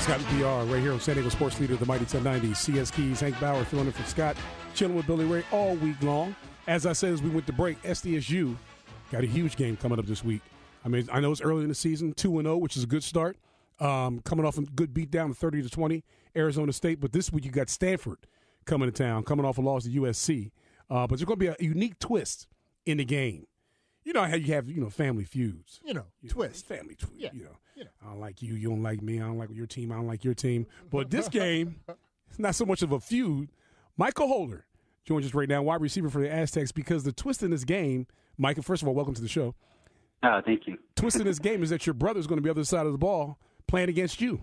Scott and PR right here on San Diego Sports Leader, the Mighty 1090. CS Keys, Hank Bauer filling in for Scott, chilling with Billy Ray all week long. As I said as we went to break, Sdsu got a huge game coming up this week. I mean, I know it's early in the season, 2-0, which is a good start. Coming off a good beatdown, 30-20, Arizona State. But this week you got Stanford coming to town, coming off a loss to USC. But there's going to be a unique twist in the game. You know how you have, family feuds. Twist. Family twist. Yeah. I don't like you. You don't like me. I don't like your team. I don't like your team. But this game, it's not so much of a feud. Michael Holder joins us right now, wide receiver for the Aztecs, because the twist in this game, Micah, first of all, welcome to the show. Thank you. Twist in this game is that your brother's going to be on the other side of the ball playing against you.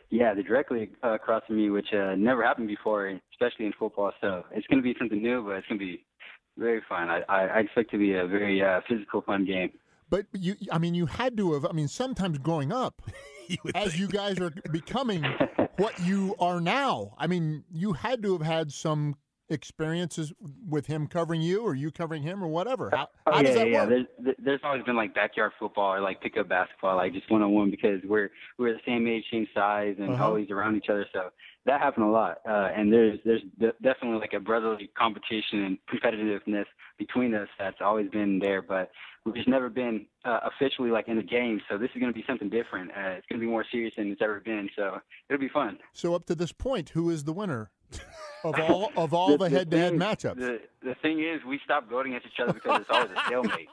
Yeah, they're directly across from me, which never happened before, especially in football. So it's going to be something new, but it's going to be very fun. I expect it to be a very physical, fun game. But you had to have. Sometimes growing up, as you guys are becoming what you are now, you had to have had some experiences with him covering you or you covering him or whatever. How does that work? There's always been like backyard football or like pickup basketball, like just one-on-one, because we're the same age, same size, and always around each other. So that happened a lot. And there's definitely like a brotherly competition and competitiveness between us that's always been there. But we've just never been officially like in the game. So this is going to be something different. It's going to be more serious than it's ever been. So it'll be fun. So up to this point, who is the winner of all the head-to-head matchups? The thing is, we stopped going against each other because it's always a stalemate.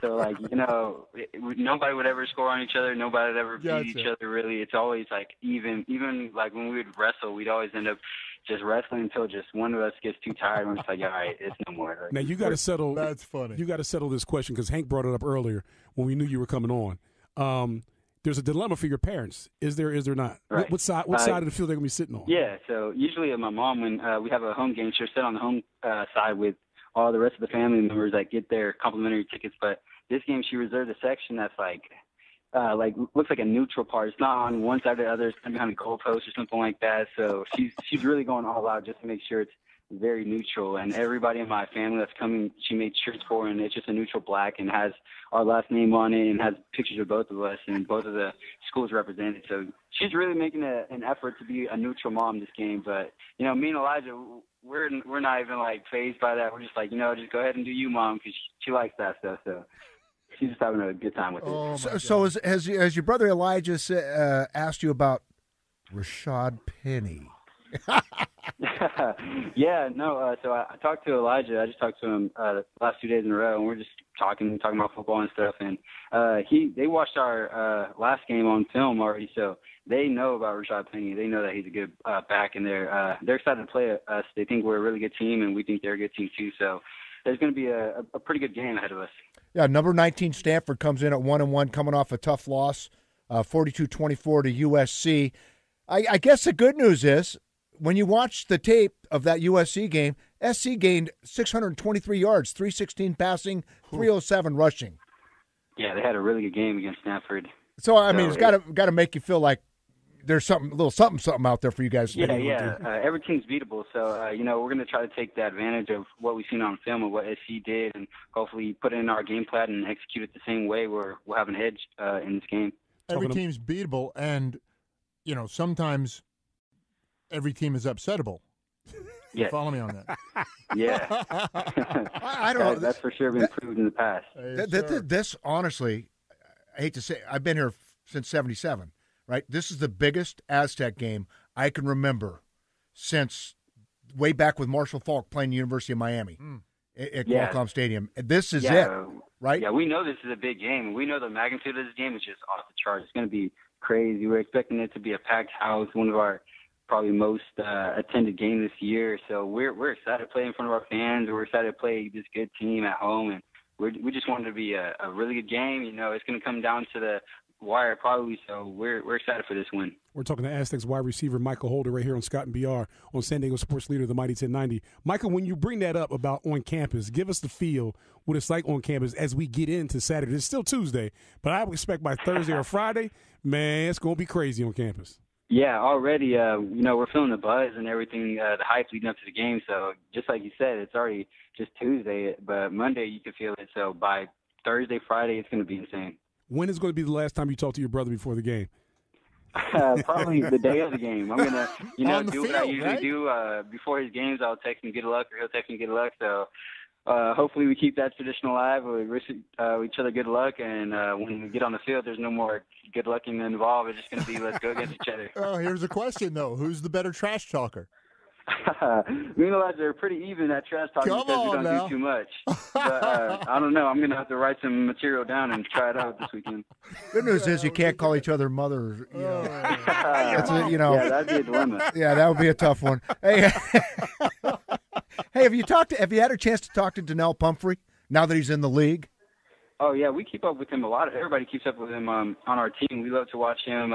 So, nobody would ever score on each other. Nobody would ever beat each other, really. It's always, like, even. Even, like, when we would wrestle, we'd always end up just wrestling until just one of us gets too tired and we're just like, all right, it's no more. Like, now, you got to settle. That's funny. You got to settle this question because Hank brought it up earlier when we knew you were coming on. There's a dilemma for your parents. Is there not? Right. What side of the field they're going to be sitting on? Yeah, so usually my mom, when we have a home game, she'll sit on the home side with all the rest of the family members that get their complimentary tickets. But this game, she reserved a section that's like looks like a neutral part. It's not on one side or the other. It's kind of behind a goalpost or something like that. So she's really going all out just to make sure it's very neutral, and everybody in my family that's coming, she made shirts for, and it's just a neutral black and has our last name on it and has pictures of both of us and both of the schools represented. So she's really making an effort to be a neutral mom this game. But me and Elijah, we're not even like fazed by that. We're just like, just go ahead and do you, Mom, because she likes that stuff. So she's just having a good time with it. So has your brother Elijah asked you about Rashad Penny? So I talked to Elijah. I just talked to him the last 2 days in a row, and we're just talking about football and stuff. And they watched our last game on film already, so they know about Rashad Penny. They know that he's a good back, and they're excited to play us. They think we're a really good team, and we think they're a good team too. So there's going to be a pretty good game ahead of us. Yeah, number 19 Stanford comes in at 1-1, coming off a tough loss, 42-24 to USC. I guess the good news is, when you watch the tape of that USC game, SC gained 623 yards, 316 passing, 307 rushing. Yeah, they had a really good game against Stanford. So it's got to make you feel like there's a little something out there for you guys. Every team's beatable. So we're going to try to take the advantage of what we've seen on film of what SC did, and hopefully put it in our game plan and execute it the same way where we'll have an edge in this game. Every team's beatable, and sometimes every team is upsettable. Yeah. Follow me on that. Yeah. I don't know. That's for sure been proved in the past. This, honestly, I hate to say, I've been here since 77, right? This is the biggest Aztec game I can remember since way back with Marshall Falk playing the University of Miami at Qualcomm Stadium. This is it, right? Yeah, we know this is a big game. We know the magnitude of this game is just off the charts. It's going to be crazy. We're expecting it to be a packed house, one of our probably most attended game this year. So we're excited to play in front of our fans. We're excited to play this good team at home, and we just want it to be a really good game. It's going to come down to the wire probably, so we're excited for this win. We're talking to Aztecs wide receiver Michael Holder right here on Scott and BR on San Diego Sports Leader, the Mighty 1090. Michael, when you bring that up about on campus, give us the feel, what it's like on campus as we get into Saturday. It's still Tuesday, but I would expect by Thursday or Friday, man, it's going to be crazy on campus. Yeah, already, we're feeling the buzz and everything, the hype leading up to the game. So just like you said, it's already just Tuesday, but Monday you can feel it. So by Thursday, Friday, it's going to be insane. When is going to be the last time you talked to your brother before the game? Probably the day of the game. I'm gonna, do what I usually do before his games. I'll text him good luck, or he'll text me good luck. So hopefully we keep that tradition alive. We wish each other good luck, and when we get on the field, there's no more good lucking involved. It's just gonna be let's go against each other. Oh, here's a question though: who's the better trash talker? Me and Elijah are pretty even at trash talking because we don't do too much. But I don't know. I'm going to have to write some material down and try it out this weekend. Good news is you can't call each other mother. Yeah, that'd be a dilemma. Yeah, that would be a tough one. Hey, hey, have you had a chance to talk to Donnell Pumphrey now that he's in the league? Oh, yeah, we keep up with him a lot. Everybody keeps up with him on our team. We love to watch him,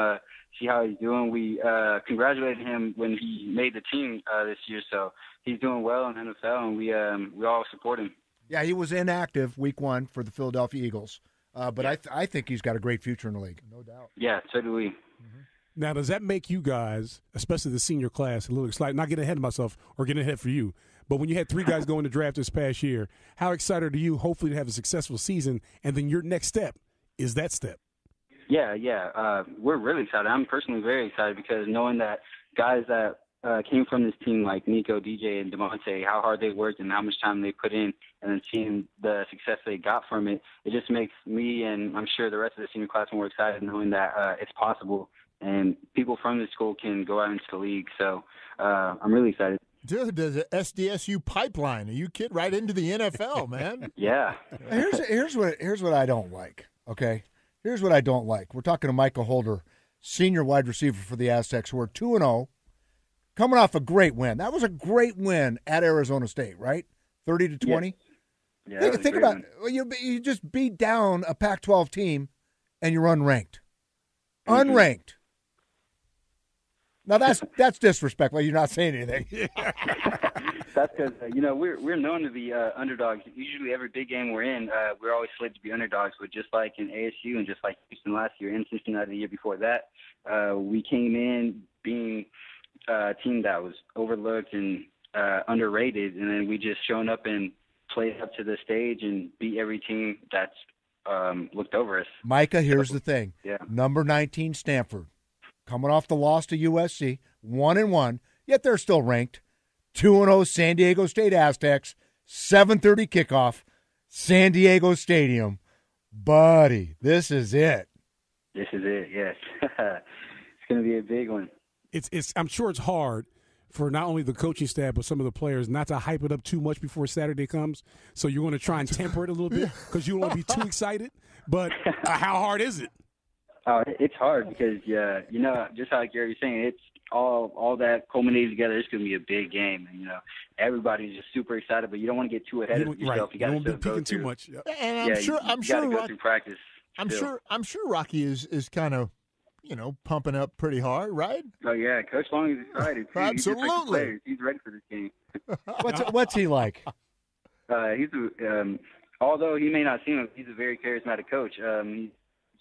see how he's doing. We congratulated him when he made the team this year, so he's doing well in the NFL, and we all support him. Yeah, he was inactive week 1 for the Philadelphia Eagles, but yeah. I think he's got a great future in the league. No doubt. Yeah, so do we. Mm-hmm. Now, does that make you guys, especially the senior class, a little excited? Not getting ahead of myself or getting ahead for you, but when you had 3 guys go in the draft this past year, how excited are you, hopefully, to have a successful season, and then your next step is that step? Yeah. We're really excited. I'm personally very excited because knowing that guys that came from this team like Nico, DJ, and DeMonte, how hard they worked and how much time they put in, and then seeing the success they got from it, it just makes me and I'm sure the rest of the senior class more excited knowing that it's possible and people from the school can go out into the league. So I'm really excited. Dude, the SDSU pipeline. You kid right into the NFL, man. Yeah. Here's what I don't like, okay? Here's what I don't like. We're talking to Mikah Holder, senior wide receiver for the Aztecs, who are 2-0, coming off a great win. That was a great win at Arizona State, right? 30-20. Yeah. Think about it. You just beat down a Pac-12 team, and you're unranked. Mm-hmm. Unranked. Now that's disrespectful. You're not saying anything. That's because we're known to be underdogs. Usually, every big game we're in, we're always slated to be underdogs. But just like in ASU and just like Houston last year and Cincinnati the year before that, we came in being a team that was overlooked and underrated, and then we just shown up and played up to the stage and beat every team that's looked over us. Mikah, here's the thing. Yeah. Number 19, Stanford, coming off the loss to USC, 1-1, yet they're still ranked. 2-0 San Diego State Aztecs, 7:30 kickoff, San Diego Stadium. Buddy, this is it. This is it, yes. It's going to be a big one. I'm sure it's hard for not only the coaching staff but some of the players not to hype it up too much before Saturday comes. So you're going to try and temper it a little bit because you don't want to be too excited. But how hard is it? It's hard because, just like Gary was saying, it's all that culminated together. It's going to be a big game. And, everybody's just super excited, but you don't want to get too ahead of yourself. Right. You don't want to be peeking too much. Yep. And I'm sure got to go through practice. I'm sure Rocky is kind of, pumping up pretty hard, right? Oh yeah, Coach Long is excited too. Absolutely, he's ready for this game. What's he like? Although he may not seem it, he's a very charismatic coach.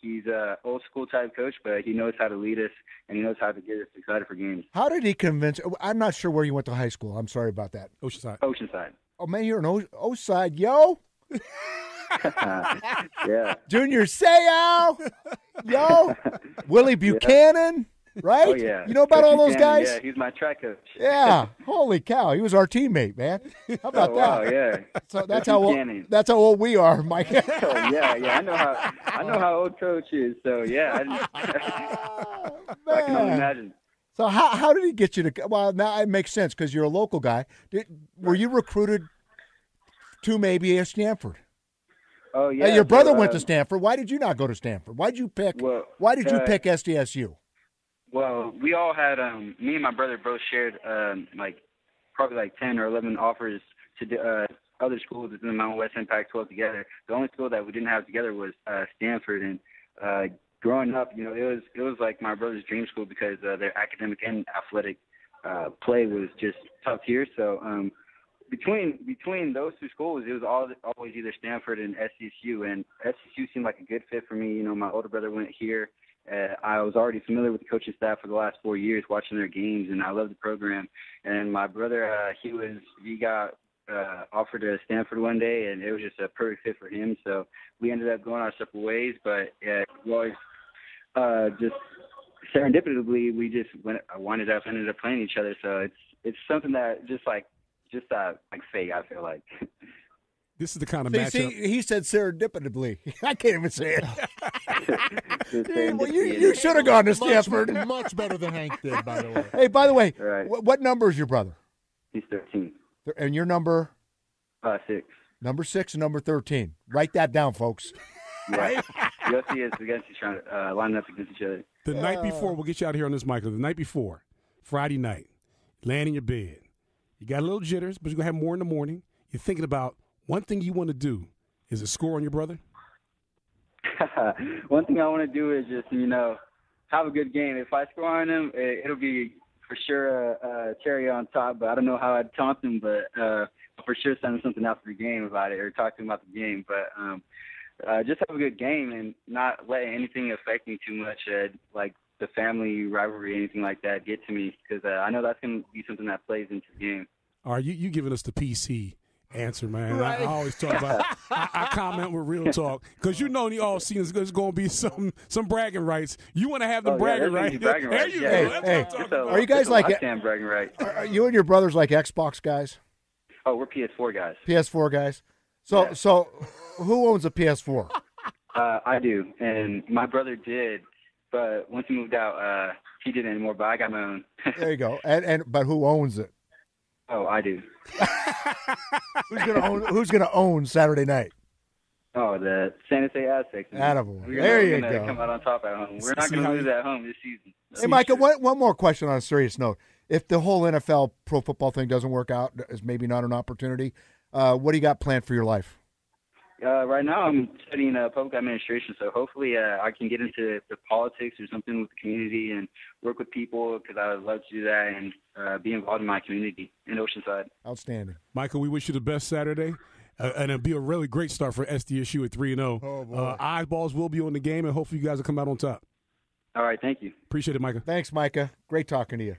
He's a old school type coach, but he knows how to lead us and he knows how to get us excited for games. How did he convince? I'm not sure where you went to high school. I'm sorry about that. Oceanside. Oh man, you're an O-side, yo. Yeah. Junior Seau, yo, Willie Buchanan, right? Oh yeah. You know about all those guys? Yeah, he's my track coach. Yeah. Holy cow, he was our teammate, man. How about that? Wow, yeah. So that's how old we are, Mike. Oh, yeah. I know how old Coach is. So yeah, I can only imagine. So how did he get you to? Well, now it makes sense because you're a local guy. Were you recruited to maybe a Stanford? Oh yeah. Your brother went to Stanford. Why did you not go to Stanford? Why did you pick pick SDSU? Well, we all had me and my brother both shared probably 10 or 11 offers to other schools within the Mountain West and Pac-12 together. The only school that we didn't have together was Stanford. And growing up, it was like my brother's dream school because their academic and athletic play was just top tier. So between those two schools, it was always either Stanford and Sdsu, and Sdsu seemed like a good fit for me. My older brother went here. I was already familiar with the coaching staff for the last 4 years, watching their games, and I loved the program. And my brother, he got offered to Stanford one day, and it was just a perfect fit for him. So we ended up going our separate ways, but we always just serendipitously we just ended up playing each other. So it's something that just like fate, I feel like. This is the kind of matchup. He said serendipitously. I can't even say it. Well, you should have gone to Stanford. Much better than Hank did, by the way. Hey, by the way, Right. what number is your brother? He's 13. And your number? 6. Number 6 and number 13. Write that down, folks. Right. You'll see us against each other, lining up against each other. The night before, we'll get you out here on this, Michael. The night before, Friday night, laying in your bed. You got a little jitters, but you're going to have more in the morning. You're thinking about one thing you want to do. Is it score on your brother? One thing I want to do is just, have a good game. If I score on him, it'll be for sure a cherry on top, but I don't know how I'd taunt him, but for sure send him something after the game about it or talk to him about the game. But just have a good game and not let anything affect me too much, like the family rivalry, anything like that, get to me, because I know that's going to be something that plays into the game. All right, you giving us the PC answer, man. Right. I always talk about I comment with real talk because in the all season there's going to be some bragging rights. You want to have the bragging rights. There you go. That's what I'm talking about. Are you guys like bragging rights? Are you and your brothers like Xbox guys? Oh, we're PS4 guys. PS4 guys. So who owns a PS4? I do, and my brother did, but once he moved out, he didn't anymore. But I got my own. There you go. But who owns it? Oh, I do. Who's gonna own Saturday night? Oh, the San Jose Aztecs. Attaboy. We're gonna go. Come out on top at home. We're not going to lose at home this season. Hey, Micah, one more question on a serious note. If the whole NFL pro football thing doesn't work out, is maybe not an opportunity, what do you got planned for your life? Right now I'm studying public administration, so hopefully I can get into the politics or something with the community and work with people because I would love to do that and be involved in my community in Oceanside. Outstanding. Michael, we wish you the best Saturday. And it'll be a really great start for SDSU at 3-0. Oh, boy. Eyeballs will be on the game, and hopefully you guys will come out on top. All right, thank you. Appreciate it, Micah. Thanks, Micah. Great talking to you.